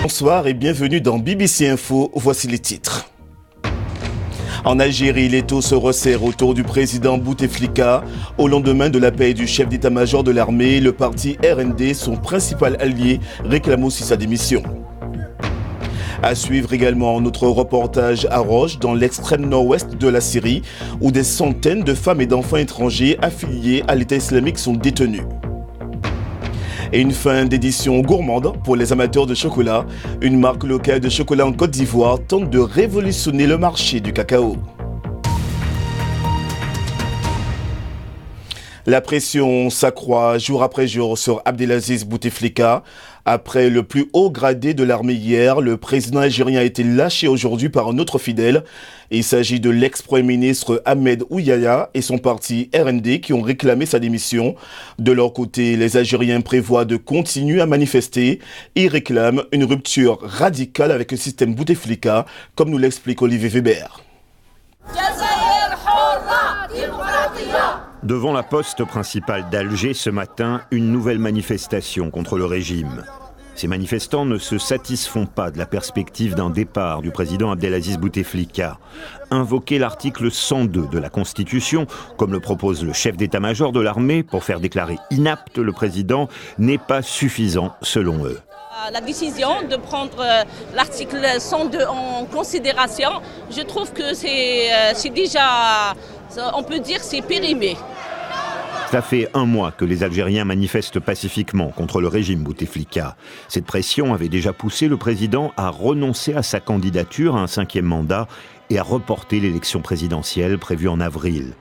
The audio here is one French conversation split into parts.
Bonsoir et bienvenue dans BBC Info, voici les titres. En Algérie, l'étau se resserre autour du président Bouteflika. Au lendemain de l'appel du chef d'état-major de l'armée, le parti RND, son principal allié, réclame aussi sa démission. À suivre également notre reportage à Roche, dans l'extrême nord-ouest de la Syrie, où des centaines de femmes et d'enfants étrangers affiliés à l'État islamique sont détenus. Et une fin d'édition gourmande pour les amateurs de chocolat. Une marque locale de chocolat en Côte d'Ivoire tente de révolutionner le marché du cacao. La pression s'accroît jour après jour sur Abdelaziz Bouteflika. Après le plus haut gradé de l'armée hier, le président algérien a été lâché aujourd'hui par un autre fidèle. Il s'agit de l'ex-premier ministre Ahmed Ouyaya et son parti RND qui ont réclamé sa démission. De leur côté, les Algériens prévoient de continuer à manifester. Ils réclament une rupture radicale avec le système Bouteflika, comme nous l'explique Olivier Weber. Devant la poste principale d'Alger ce matin, une nouvelle manifestation contre le régime. Ces manifestants ne se satisfont pas de la perspective d'un départ du président Abdelaziz Bouteflika. Invoquer l'article 102 de la Constitution, comme le propose le chef d'état-major de l'armée, pour faire déclarer inapte le président, n'est pas suffisant selon eux. La décision de prendre l'article 102 en considération, je trouve que c'est déjà, on peut dire, c'est périmé. Ça fait un mois que les Algériens manifestent pacifiquement contre le régime Bouteflika. Cette pression avait déjà poussé le président à renoncer à sa candidature à un 5e mandat et à reporter l'élection présidentielle prévue en avril.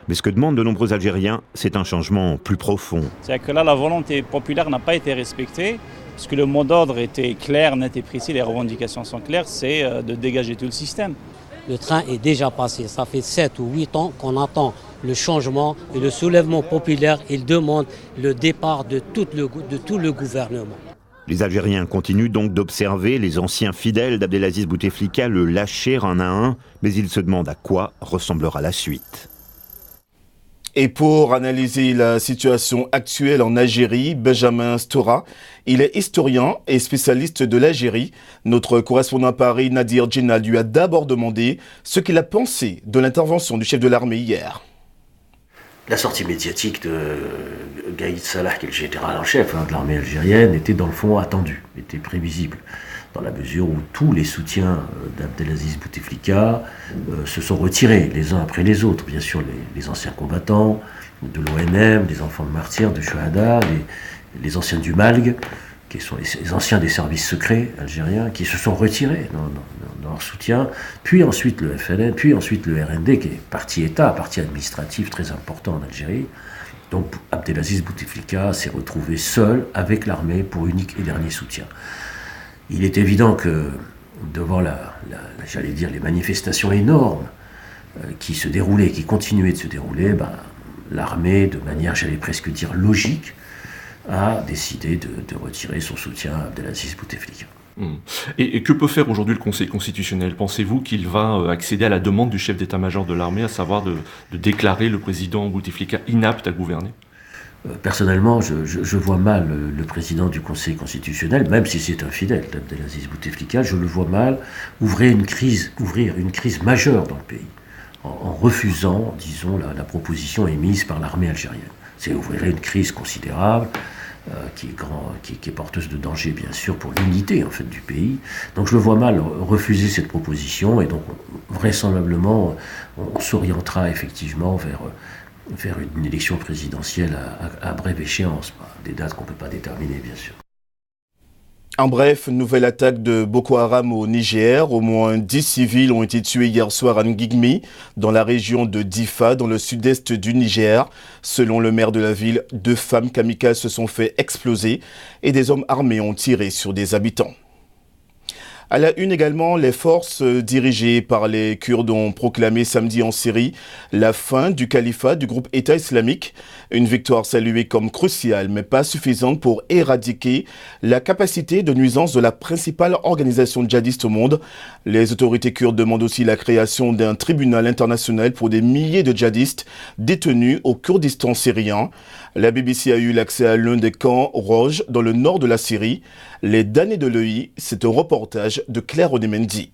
Mais ce que demandent de nombreux Algériens, c'est un changement plus profond. C'est-à-dire que là, la volonté populaire n'a pas été respectée, puisque le mot d'ordre était clair, net et précis, les revendications sont claires, c'est de dégager tout le système. Le train est déjà passé, ça fait 7 ou 8 ans qu'on attend le changement et le soulèvement populaire. Il demande le départ de tout le gouvernement. Les Algériens continuent donc d'observer les anciens fidèles d'Abdelaziz Bouteflika le lâcher un à un, mais ils se demandent à quoi ressemblera la suite. Et pour analyser la situation actuelle en Algérie, Benjamin Stora, il est historien et spécialiste de l'Algérie. Notre correspondant à Paris, Nadir Djena, lui a d'abord demandé ce qu'il a pensé de l'intervention du chef de l'armée hier. La sortie médiatique de Gaïd Salah, qui est le général en chef de l'armée algérienne, était dans le fond attendue, était prévisible, dans la mesure où tous les soutiens d'Abdelaziz Bouteflika se sont retirés les uns après les autres. Bien sûr, les anciens combattants de l'ONM, les enfants de martyrs, de Chouhada, les anciens du MALG, qui sont les anciens des services secrets algériens, qui se sont retirés dans leur soutien, puis ensuite le FLN, puis ensuite le RND, qui est parti État, parti administratif très important en Algérie. Donc Abdelaziz Bouteflika s'est retrouvé seul avec l'armée pour unique et dernier soutien. Il est évident que devant j'allais dire, les manifestations énormes qui se déroulaient, qui continuaient de se dérouler, l'armée, de manière, j'allais presque dire logique, a décidé de retirer son soutien à Abdelaziz Bouteflika. Et que peut faire aujourd'hui le Conseil constitutionnel ? Pensez-vous qu'il va accéder à la demande du chef d'état-major de l'armée, à savoir de déclarer le président Bouteflika inapte à gouverner ? Personnellement, je vois mal le président du Conseil constitutionnel, même si c'est un fidèle d'Abdelaziz Bouteflika, je le vois mal ouvrir une crise majeure dans le pays, en refusant, disons, la proposition émise par l'armée algérienne. C'est ouvrir une crise considérable, qui est porteuse de danger, bien sûr, pour l'unité en fait, du pays. Donc je le vois mal refuser cette proposition, et donc vraisemblablement, on s'orientera effectivement vers une élection présidentielle à brève échéance, des dates qu'on ne peut pas déterminer, bien sûr. En bref, nouvelle attaque de Boko Haram au Niger. Au moins 10 civils ont été tués hier soir à Ngigmi, dans la région de Difa, dans le sud-est du Niger. Selon le maire de la ville, 2 femmes kamikazes se sont fait exploser et des hommes armés ont tiré sur des habitants. À la une également, les forces dirigées par les Kurdes ont proclamé samedi en Syrie la fin du califat du groupe État islamique. Une victoire saluée comme cruciale, mais pas suffisante pour éradiquer la capacité de nuisance de la principale organisation djihadiste au monde. Les autorités kurdes demandent aussi la création d'un tribunal international pour des milliers de djihadistes détenus au Kurdistan syrien. La BBC a eu l'accès à l'un des camps Roj dans le nord de la Syrie. Les damnés de l'EI, c'est un reportage de Claire Odemendi.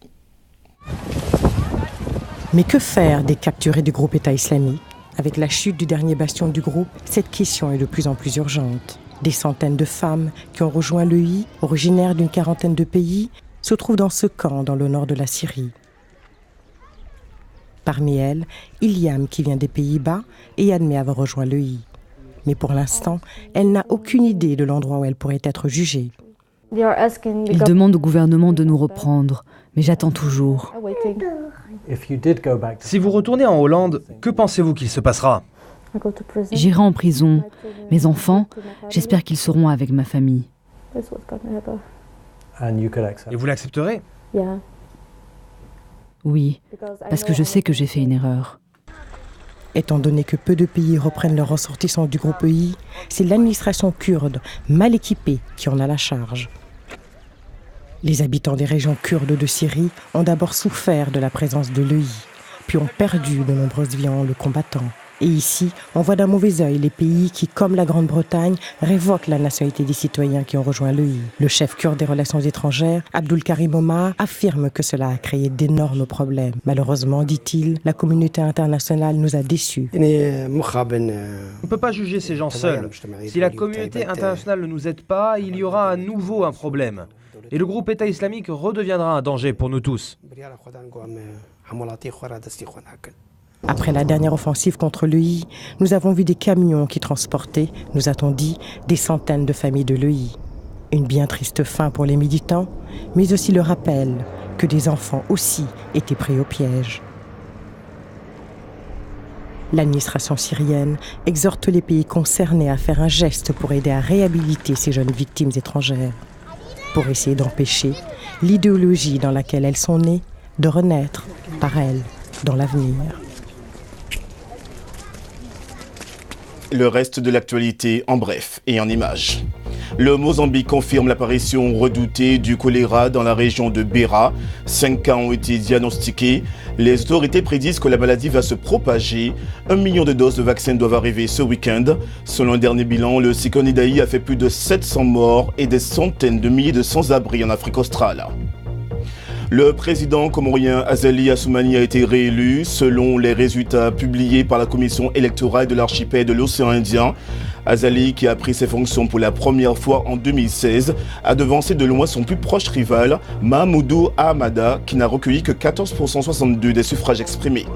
Mais que faire des capturés du groupe État islamique ? Avec la chute du dernier bastion du groupe, cette question est de plus en plus urgente. Des centaines de femmes qui ont rejoint l'EI, originaires d'une quarantaine de pays, se trouvent dans ce camp dans le nord de la Syrie. Parmi elles, Iliam qui vient des Pays-Bas et admet avoir rejoint l'EI. Mais pour l'instant, elle n'a aucune idée de l'endroit où elle pourrait être jugée. Ils demandent au gouvernement de nous reprendre, mais j'attends toujours. Si vous retournez en Hollande, que pensez-vous qu'il se passera ? J'irai en prison. Mes enfants, j'espère qu'ils seront avec ma famille. Et vous l'accepterez ? Oui, parce que je sais que j'ai fait une erreur. Étant donné que peu de pays reprennent leurs ressortissants du groupe EI, c'est l'administration kurde, mal équipée, qui en a la charge. Les habitants des régions kurdes de Syrie ont d'abord souffert de la présence de l'EI, puis ont perdu de nombreuses vies en le combattant. Et ici, on voit d'un mauvais œil les pays qui, comme la Grande-Bretagne, révoquent la nationalité des citoyens qui ont rejoint l'EI. Le chef kurde des relations étrangères, Abdul Karim Omar, affirme que cela a créé d'énormes problèmes. Malheureusement, dit-il, la communauté internationale nous a déçus. On ne peut pas juger ces gens seuls. Si la communauté internationale ne nous aide pas, il y aura à nouveau un problème. Et le groupe État islamique redeviendra un danger pour nous tous. Après la dernière offensive contre l'EI, nous avons vu des camions qui transportaient, nous a-t-on dit, des centaines de familles de l'EI. Une bien triste fin pour les militants, mais aussi le rappel que des enfants aussi étaient pris au piège. L'administration syrienne exhorte les pays concernés à faire un geste pour aider à réhabiliter ces jeunes victimes étrangères, pour essayer d'empêcher l'idéologie dans laquelle elles sont nées de renaître par elles dans l'avenir. Le reste de l'actualité en bref et en images. Le Mozambique confirme l'apparition redoutée du choléra dans la région de Beira. 5 cas ont été diagnostiqués. Les autorités prédisent que la maladie va se propager. 1 million de doses de vaccins doivent arriver ce week-end. Selon un dernier bilan, le cyclone Idai a fait plus de 700 morts et des centaines de milliers de sans-abri en Afrique australe. Le président comorien Azali Assoumani a été réélu selon les résultats publiés par la commission électorale de l'archipel de l'océan Indien. Azali, qui a pris ses fonctions pour la première fois en 2016, a devancé de loin son plus proche rival, Mahmoudou Ahmada, qui n'a recueilli que 14,62% des suffrages exprimés.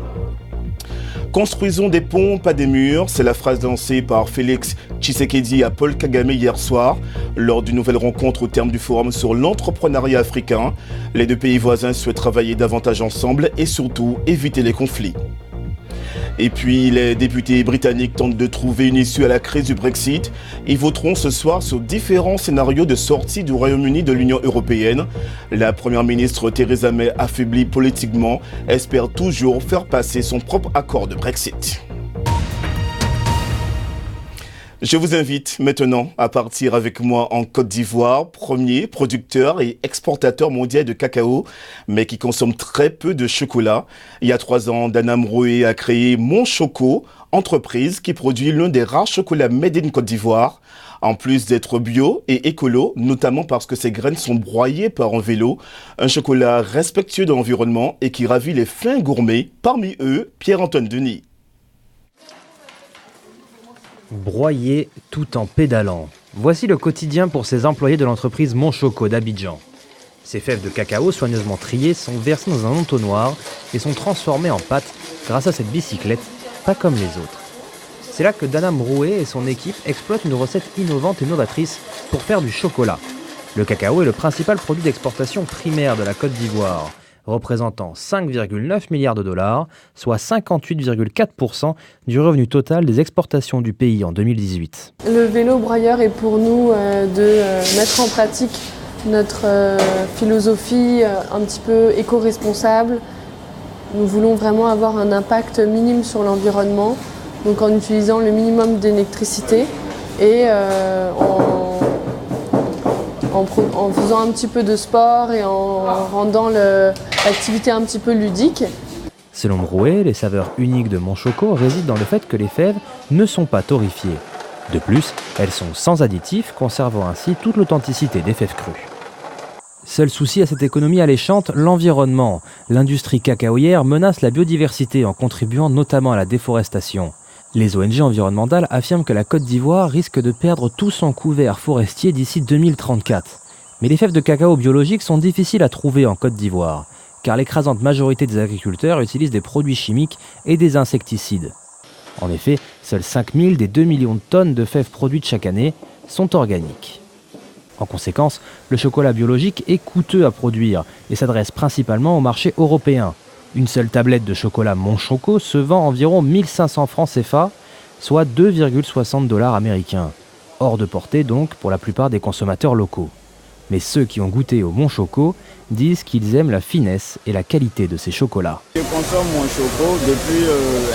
Construisons des ponts, pas des murs, c'est la phrase lancée par Félix Tshisekedi à Paul Kagame hier soir, lors d'une nouvelle rencontre au terme du forum sur l'entrepreneuriat africain. Les deux pays voisins souhaitent travailler davantage ensemble et surtout éviter les conflits. Et puis, les députés britanniques tentent de trouver une issue à la crise du Brexit. Ils voteront ce soir sur différents scénarios de sortie du Royaume-Uni de l'Union européenne. La première ministre Theresa May, affaiblie politiquement, espère toujours faire passer son propre accord de Brexit. Je vous invite maintenant à partir avec moi en Côte d'Ivoire, premier producteur et exportateur mondial de cacao, mais qui consomme très peu de chocolat. Il y a 3 ans, Dana Mroué a créé Mon Choco, entreprise qui produit l'un des rares chocolats made in Côte d'Ivoire. En plus d'être bio et écolo, notamment parce que ses graines sont broyées par un vélo, un chocolat respectueux de l'environnement et qui ravit les fins gourmets, parmi eux Pierre-Antoine Denis. Broyer tout en pédalant. Voici le quotidien pour ces employés de l'entreprise Mon Choco d'Abidjan. Ces fèves de cacao soigneusement triées sont versées dans un entonnoir et sont transformées en pâte grâce à cette bicyclette, pas comme les autres. C'est là que Dana Mroué et son équipe exploitent une recette innovante et novatrice pour faire du chocolat. Le cacao est le principal produit d'exportation primaire de la Côte d'Ivoire, représentant 5,9 milliards de dollars, soit 58,4% du revenu total des exportations du pays en 2018. Le vélo broyeur est pour nous de mettre en pratique notre philosophie un petit peu éco-responsable. Nous voulons vraiment avoir un impact minime sur l'environnement, donc en utilisant le minimum d'électricité et en faisant un petit peu de sport et en rendant l'activité un petit peu ludique. Selon Brouet, les saveurs uniques de Monchoco résident dans le fait que les fèves ne sont pas torréfiées. De plus, elles sont sans additifs, conservant ainsi toute l'authenticité des fèves crues. Seul souci à cette économie alléchante, l'environnement. L'industrie cacaoyère menace la biodiversité en contribuant notamment à la déforestation. Les ONG environnementales affirment que la Côte d'Ivoire risque de perdre tout son couvert forestier d'ici 2034. Mais les fèves de cacao biologiques sont difficiles à trouver en Côte d'Ivoire, car l'écrasante majorité des agriculteurs utilisent des produits chimiques et des insecticides. En effet, seuls 5000 des 2 millions de tonnes de fèves produites chaque année sont organiques. En conséquence, le chocolat biologique est coûteux à produire et s'adresse principalement au marché européen. Une seule tablette de chocolat Monchoco se vend environ 1500 francs CFA, soit 2,60 $ américains. Hors de portée donc pour la plupart des consommateurs locaux. Mais ceux qui ont goûté au Monchoco disent qu'ils aiment la finesse et la qualité de ces chocolats. Je consomme Monchoco depuis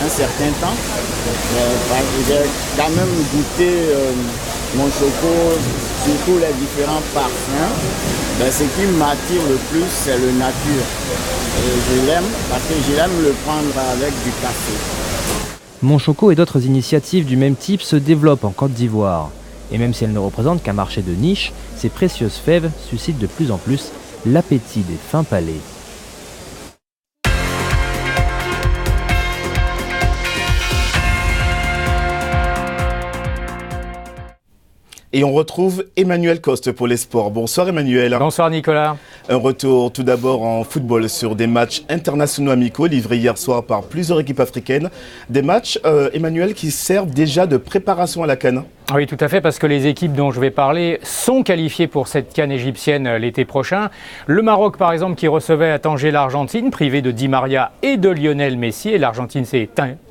un certain temps. J'ai quand même goûté Monchoco, surtout les différents parfums. Ce qui m'attire le plus, c'est le nature. Et je l'aime parce que je l'aime le prendre avec du café. Monchoco et d'autres initiatives du même type se développent en Côte d'Ivoire. Et même si elles ne représentent qu'un marché de niche, ces précieuses fèves suscitent de plus en plus l'appétit des fins palais. Et on retrouve Emmanuel Coste pour les sports. Bonsoir Emmanuel. Bonsoir Nicolas. Un retour tout d'abord en football sur des matchs internationaux amicaux livrés hier soir par plusieurs équipes africaines. Des matchs, Emmanuel, qui servent déjà de préparation à la CAN. Oui, tout à fait, parce que les équipes dont je vais parler sont qualifiées pour cette CAN égyptienne l'été prochain. Le Maroc, par exemple, qui recevait à Tanger l'Argentine, privé de Di Maria et de Lionel Messi. Et l'Argentine s'est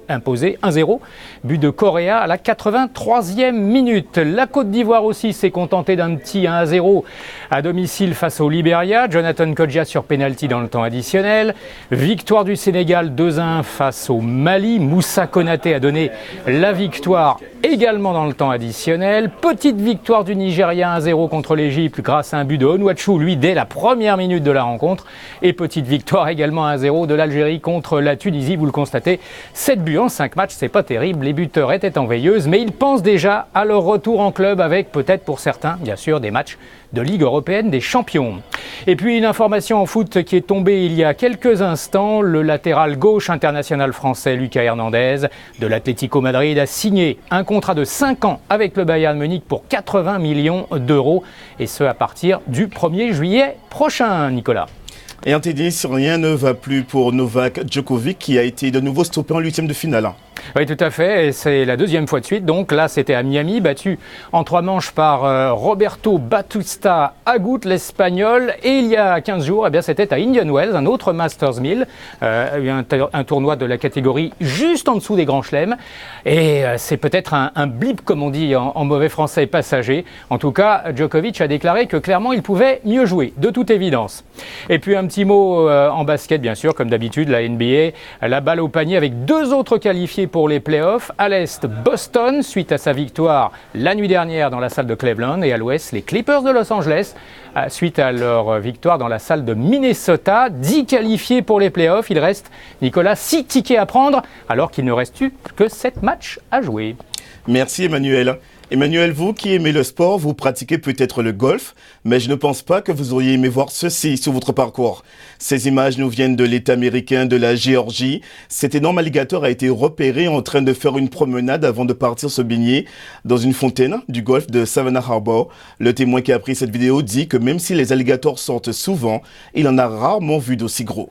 imposé 1-0, but de Correa à la 83e minute. La Côte d'Ivoire aussi s'est contentée d'un petit 1-0 à domicile face au Libéria. Jonathan Kodja sur pénalty dans le temps additionnel. Victoire du Sénégal 2-1 face au Mali. Moussa Konaté a donné la victoire également dans le temps additionnel. Petite victoire du Nigeria 1-0 contre l'Égypte grâce à un but de Onwuachu, lui, dès la première minute de la rencontre. Et petite victoire également 1-0 de l'Algérie contre la Tunisie. Vous le constatez, 7 buts en 5 matchs, c'est pas terrible. Les buteurs étaient en veilleuse, mais ils pensent déjà à leur retour en club avec peut-être pour certains, bien sûr, des matchs de Ligue européenne des champions. Et puis une information en foot qui est tombée il y a quelques instants. Le latéral gauche international français Lucas Hernandez de l'Atlético Madrid a signé un contrat de 5 ans avec le Bayern Munich pour 80 millions d'euros. Et ce à partir du 1er juillet prochain, Nicolas. Et en tennis, rien ne va plus pour Novak Djokovic qui a été de nouveau stoppé en 8e de finale. Oui, tout à fait, et c'est la deuxième fois de suite. Donc là, c'était à Miami, battu en 3 manches par Roberto Bautista Agut, l'Espagnol. Et il y a 15 jours, c'était à Indian Wells, un autre Masters 1000, un tournoi de la catégorie juste en dessous des Grands Chelems. Et c'est peut-être un blip, comme on dit en mauvais français, passager. En tout cas, Djokovic a déclaré que clairement, il pouvait mieux jouer, de toute évidence. Et puis un petit mot en basket, bien sûr, comme d'habitude, la NBA, la balle au panier avec 2 autres qualifiés pour les playoffs. À l'Est, Boston, suite à sa victoire la nuit dernière dans la salle de Cleveland. Et à l'Ouest, les Clippers de Los Angeles, suite à leur victoire dans la salle de Minnesota. 10 qualifiés pour les playoffs. Il reste, Nicolas, 6 tickets à prendre, alors qu'il ne reste plus que 7 matchs à jouer. Merci Emmanuel. Emmanuel, vous qui aimez le sport, vous pratiquez peut-être le golf, mais je ne pense pas que vous auriez aimé voir ceci sur votre parcours. Ces images nous viennent de l'État américain de la Géorgie. Cet énorme alligator a été repéré en train de faire une promenade avant de partir se baigner dans une fontaine du golfe de Savannah Harbor. Le témoin qui a pris cette vidéo dit que même si les alligators sortent souvent, il en a rarement vu d'aussi gros.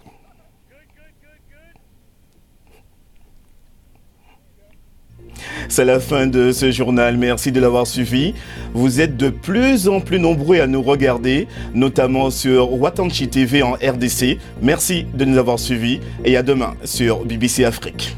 C'est la fin de ce journal. Merci de l'avoir suivi. Vous êtes de plus en plus nombreux à nous regarder, notamment sur Watanchi TV en RDC. Merci de nous avoir suivis et à demain sur BBC Afrique.